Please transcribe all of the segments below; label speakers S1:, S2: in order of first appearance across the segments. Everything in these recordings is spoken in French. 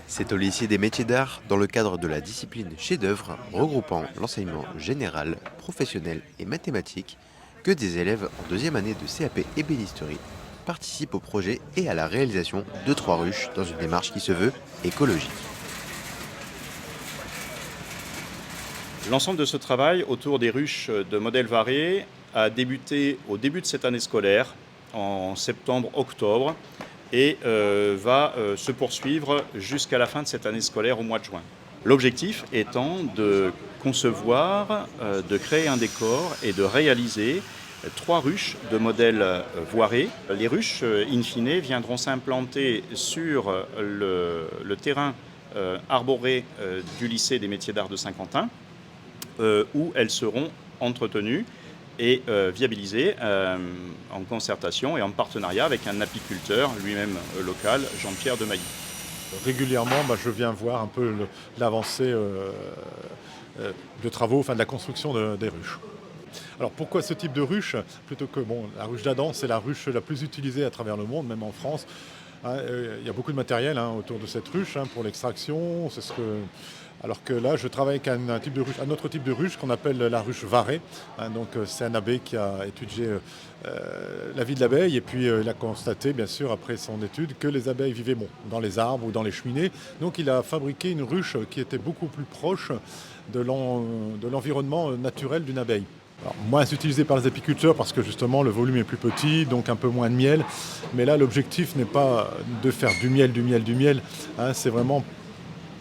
S1: C'est au lycée des métiers d'art, dans le cadre de la discipline chef-d'œuvre regroupant l'enseignement général, professionnel et mathématique, que des élèves en deuxième année de CAP ébénisterie participent au projet et à la réalisation de 3 ruches dans une démarche qui se veut écologique.
S2: L'ensemble de ce travail autour des ruches de modèle varié a débuté au début de cette année scolaire, en septembre-octobre, et va se poursuivre jusqu'à la fin de cette année scolaire au mois de juin. L'objectif étant de concevoir, de créer un décor et de réaliser 3 ruches de modèle voiré. Les ruches, in fine, viendront s'implanter sur le terrain arboré du lycée des métiers d'art de Saint-Quentin, où elles seront entretenues et viabilisées en concertation et en partenariat avec un apiculteur, lui-même local, Jean-Pierre Demailly.
S3: Régulièrement, je viens voir un peu l'avancée de travaux, enfin de la construction des ruches. Alors pourquoi ce type de ruche plutôt que la ruche d'Adam, c'est la ruche la plus utilisée à travers le monde, même en France. Il y a beaucoup de matériel autour de cette ruche pour l'extraction. Alors que là, je travaille avec un autre type de ruche qu'on appelle la ruche varée. Donc c'est un abbé qui a étudié la vie de l'abeille et puis il a constaté, bien sûr, après son étude, que les abeilles vivaient dans les arbres ou dans les cheminées. Donc il a fabriqué une ruche qui était beaucoup plus proche de l'environnement naturel d'une abeille. Alors, moins utilisé par les apiculteurs parce que justement le volume est plus petit, donc un peu moins de miel. Mais là, l'objectif n'est pas de faire du miel, c'est vraiment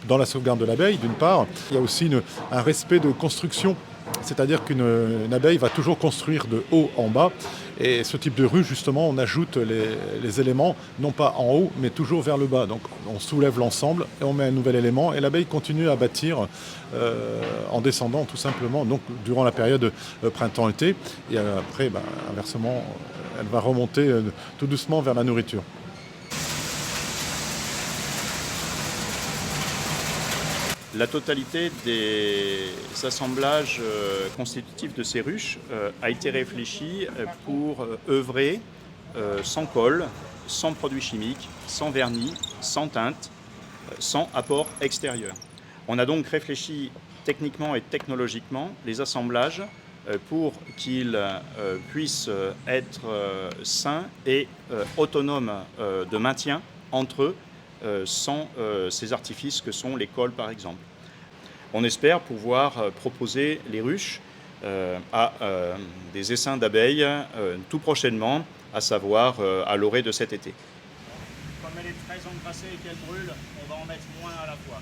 S3: dans la sauvegarde de l'abeille, d'une part. Il y a aussi un respect de construction, c'est-à-dire qu'une abeille va toujours construire de haut en bas. Et ce type de ruche, justement, on ajoute les éléments, non pas en haut, mais toujours vers le bas. Donc on soulève l'ensemble et on met un nouvel élément. Et l'abeille continue à bâtir en descendant, tout simplement, donc durant la période printemps-été. Et après, inversement, elle va remonter tout doucement vers la nourriture.
S2: La totalité des assemblages constitutifs de ces ruches a été réfléchie pour œuvrer sans colle, sans produits chimiques, sans vernis, sans teinte, sans apport extérieur. On a donc réfléchi techniquement et technologiquement les assemblages pour qu'ils puissent être sains et autonomes de maintien entre eux, sans ces artifices que sont les colles par exemple. On espère pouvoir proposer les ruches à des essaims d'abeilles tout prochainement, à savoir à l'orée de cet été.
S4: Comme elle est très encrassée et qu'elle brûle, on va en mettre moins à la fois.